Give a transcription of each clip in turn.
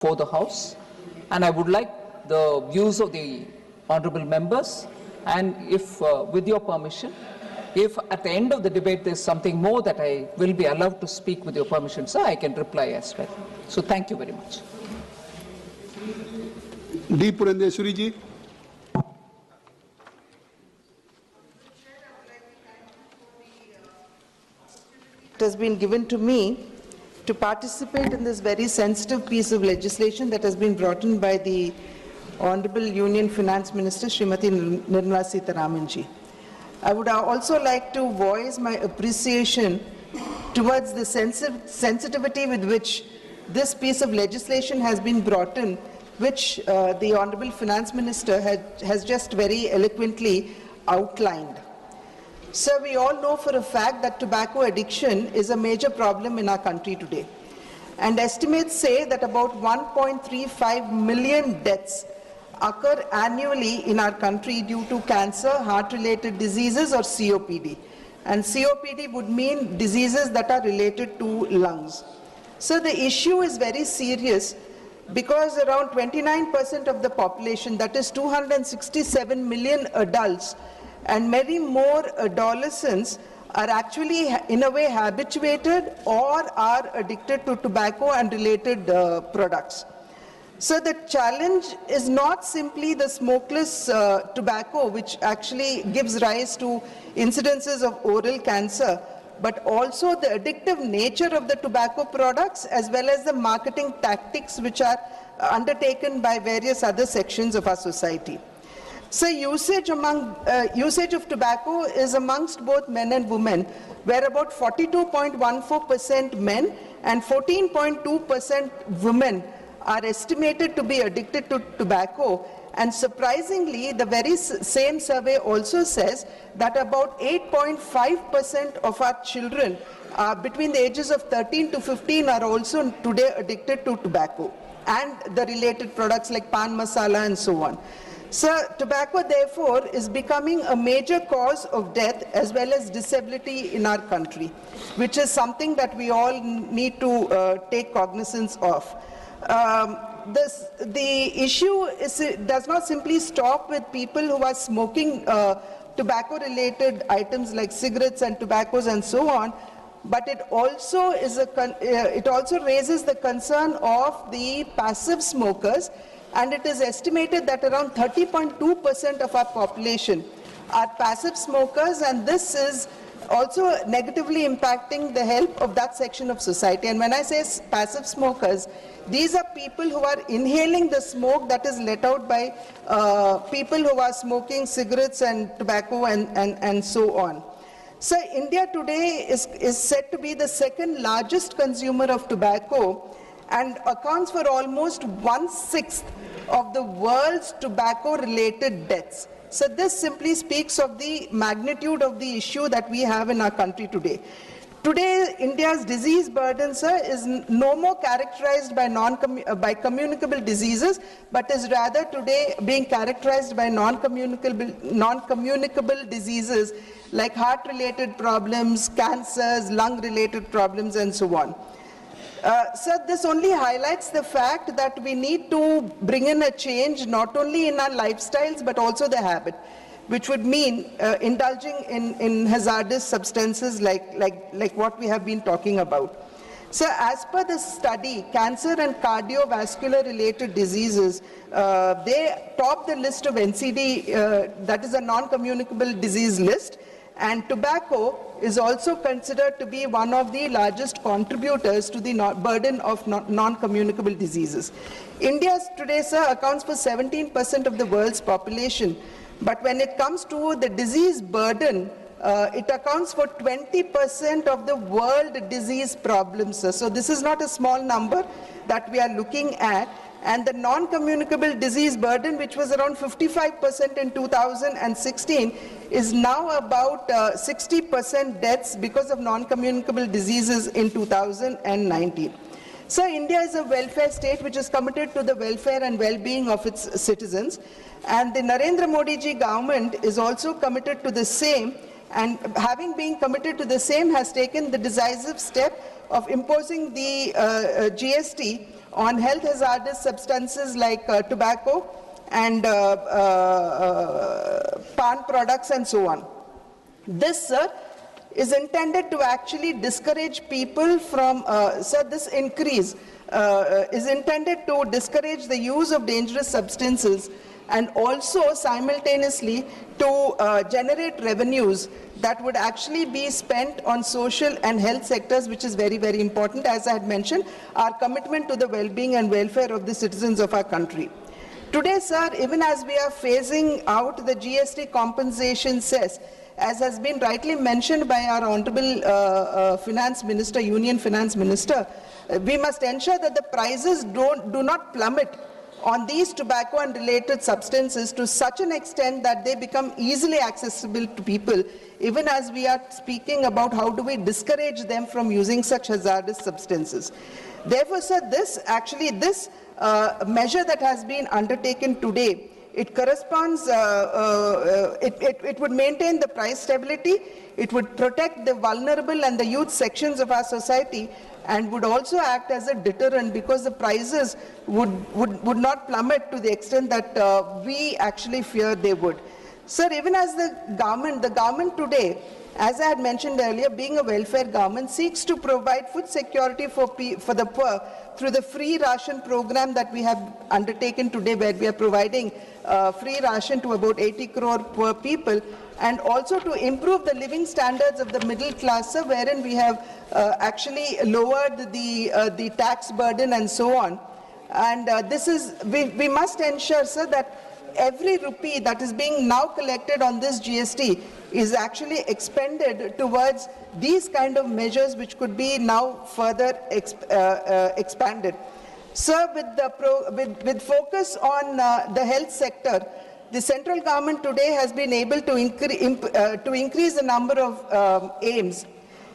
for the House, and I would like the views of the honorable members, and if, with your permission, if at the end of the debate there's something more that I will be allowed to speak with your permission, sir, I can reply as well. So thank you very much. D. Purandeswari ji. It has been given to me to participate in this very sensitive piece of legislation that has been brought in by the Honorable Union Finance Minister Srimati Nirmala Sitharaman ji. I would also like to voice my appreciation towards the sensitivity with which this piece of legislation has been brought in, which the Honorable Finance Minister has just very eloquently outlined. Sir, we all know for a fact that tobacco addiction is a major problem in our country today. And estimates say that about 1.35 million deaths occur annually in our country due to cancer, heart-related diseases or COPD. And COPD would mean diseases that are related to lungs. So the issue is very serious because around 29% of the population, that is 267 million adults, and many more adolescents are actually in a way habituated or are addicted to tobacco and related products. So the challenge is not simply the smokeless tobacco, which actually gives rise to incidences of oral cancer, but also the addictive nature of the tobacco products as well as the marketing tactics which are undertaken by various other sections of our society. So usage of tobacco is amongst both men and women, where about 42.14% men and 14.2% women are estimated to be addicted to tobacco. And surprisingly, the very same survey also says that about 8.5% of our children between the ages of 13 to 15 are also today addicted to tobacco and the related products like pan masala and so on. So tobacco, therefore, is becoming a major cause of death as well as disability in our country, which is something that we all need to take cognizance of. The issue does not simply stop with people who are smoking tobacco-related items like cigarettes and tobaccos and so on, but it also raises the concern of the passive smokers. And it is estimated that around 30.2% of our population are passive smokers, and this is also negatively impacting the health of that section of society. And when I say passive smokers, these are people who are inhaling the smoke that is let out by people who are smoking cigarettes and tobacco and so on. So India today is said to be the second largest consumer of tobacco and accounts for almost 1/6 of the world's tobacco-related deaths. So this simply speaks of the magnitude of the issue that we have in our country today. Today, India's disease burden, sir, is no more characterized by communicable diseases, but is rather today being characterized by non-communicable diseases like heart-related problems, cancers, lung-related problems, and so on. Sir, this only highlights the fact that we need to bring in a change not only in our lifestyles but also the habit, which would mean indulging in hazardous substances like what we have been talking about. So as per the study, cancer and cardiovascular related diseases, they top the list of NCD, that is a non-communicable disease list, and tobacco is also considered to be one of the largest contributors to the burden of non-communicable diseases. India today, sir, accounts for 17% of the world's population, but when it comes to the disease burden, it accounts for 20% of the world disease problems, sir. So this is not a small number that we are looking at. And the non-communicable disease burden, which was around 55% in 2016, is now about 60% deaths because of non-communicable diseases in 2019. So India is a welfare state which is committed to the welfare and well-being of its citizens. And the Narendra Modi ji government is also committed to the same, and having been committed to the same has taken the decisive step of imposing the GST on health hazardous substances like tobacco and pan products and so on. This, sir, is intended to actually discourage people from, this increase is intended to discourage the use of dangerous substances and also simultaneously to generate revenues that would actually be spent on social and health sectors, which is very, very important. As I had mentioned, our commitment to the well-being and welfare of the citizens of our country. Today, sir, even as we are phasing out the GST compensation cess, as has been rightly mentioned by our Honorable Finance Minister, Union Finance Minister, we must ensure that the prices do not plummet on these tobacco and related substances to such an extent that they become easily accessible to people, even as we are speaking about how do we discourage them from using such hazardous substances. Therefore, sir, this measure that has been undertaken today, it corresponds, it would maintain the price stability, it would protect the vulnerable and the youth sections of our society, and would also act as a deterrent because the prices would not plummet to the extent that we actually fear they would. Sir, even as the government today, as I had mentioned earlier, being a welfare government, seeks to provide food security for the poor through the free ration program that we have undertaken today, where we are providing free ration to about 80 crore poor people, and also to improve the living standards of the middle class, wherein we have actually lowered the tax burden and so on. And we must ensure, sir, that every rupee that is being now collected on this GST is actually expended towards these kind of measures, which could be now further expanded. Sir, with focus on the health sector, the central government today has been able to increase the number of AIMS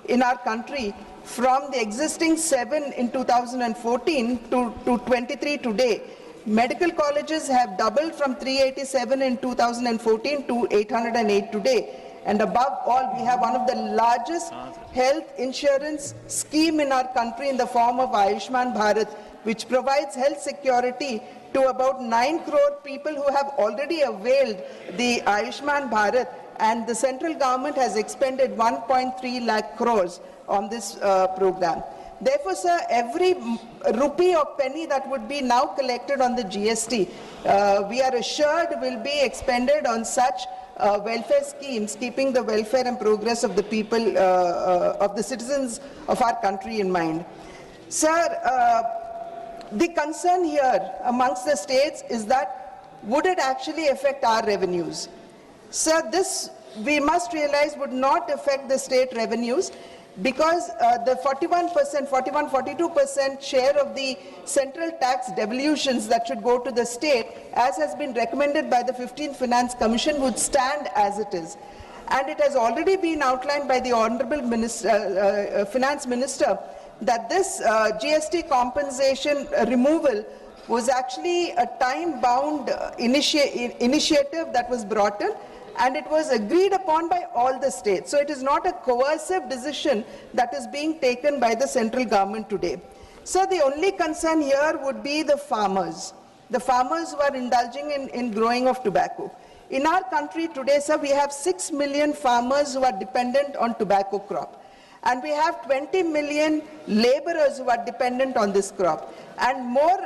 in our country from the existing 7 in 2014 to 23 today. Medical colleges have doubled from 387 in 2014 to 808 today. And above all, we have one of the largest health insurance scheme in our country in the form of Ayushman Bharat, which provides health security to about 9 crore people who have already availed the Ayushman Bharat, and the central government has expended 1.3 lakh crores on this program. Therefore, sir, every rupee or penny that would be now collected on the GST, we are assured will be expended on such welfare schemes, keeping the welfare and progress of the people, of the citizens of our country in mind. Sir, the concern here amongst the states is that would it actually affect our revenues? Sir, this we must realize would not affect the state revenues, because the 42% share of the central tax devolutions that should go to the state, as has been recommended by the 15th Finance Commission, would stand as it is. And it has already been outlined by the Honorable Finance Minister that this GST compensation removal was actually a time-bound initiative that was brought in, and it was agreed upon by all the states. So it is not a coercive decision that is being taken by the central government today. So the only concern here would be the farmers who are indulging in growing of tobacco. In our country today, sir, we have 6 million farmers who are dependent on tobacco crop. And we have 20 million laborers who are dependent on this crop. And more,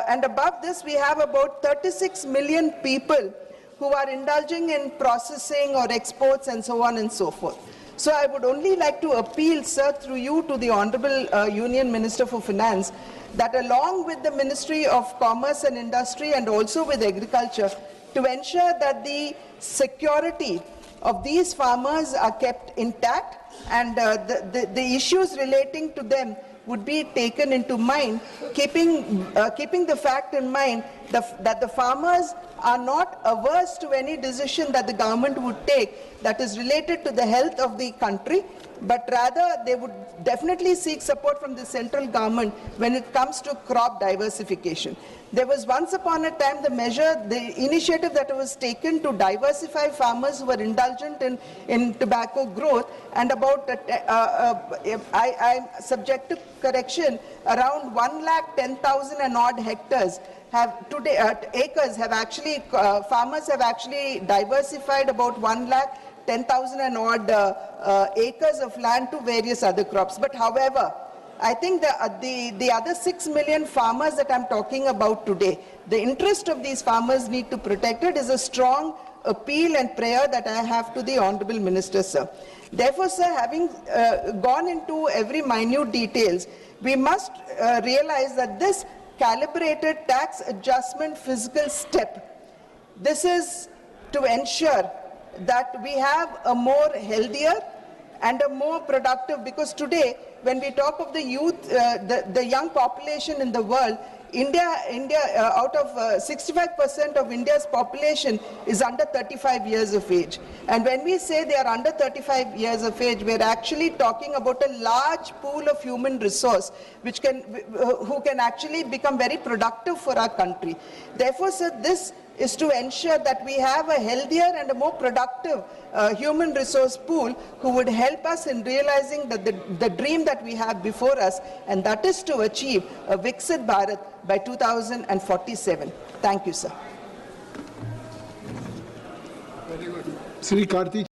and above this, we have about 36 million people who are indulging in processing or exports and so on and so forth. So I would only like to appeal, sir, through you to the Honorable Union Minister for Finance, that along with the Ministry of Commerce and Industry and also with Agriculture, to ensure that the security of these farmers are kept intact, and the issues relating to them would be taken into mind, keeping the fact in mind that the farmers are not averse to any decision that the government would take that is related to the health of the country but rather they would definitely seek support from the central government when it comes to crop diversification. There was once upon a time the initiative that was taken to diversify farmers who were indulgent in tobacco growth, and about, I'm subject to correction, around 110,000 and odd hectares have today, acres have actually, farmers have actually diversified about 110,000 and odd acres of land to various other crops. But however, I think the other 6 million farmers that I'm talking about today, the interest of these farmers need to protect it is a strong appeal and prayer that I have to the Honorable Minister, sir. Therefore, sir, having gone into every minute details, we must realize that this calibrated tax adjustment fiscal step, this is to ensure that we have a more healthier and a more productive, because today when we talk of the youth, the young population in the world, India out of 65% of India's population is under 35 years of age. And when we say they are under 35 years of age, we are actually talking about a large pool of human resource who can actually become very productive for our country. Therefore, sir, this is to ensure that we have a healthier and a more productive human resource pool who would help us in realizing that the dream that we have before us, and that is to achieve a Viksit Bharat by 2047. Thank you, sir. Sri Karthi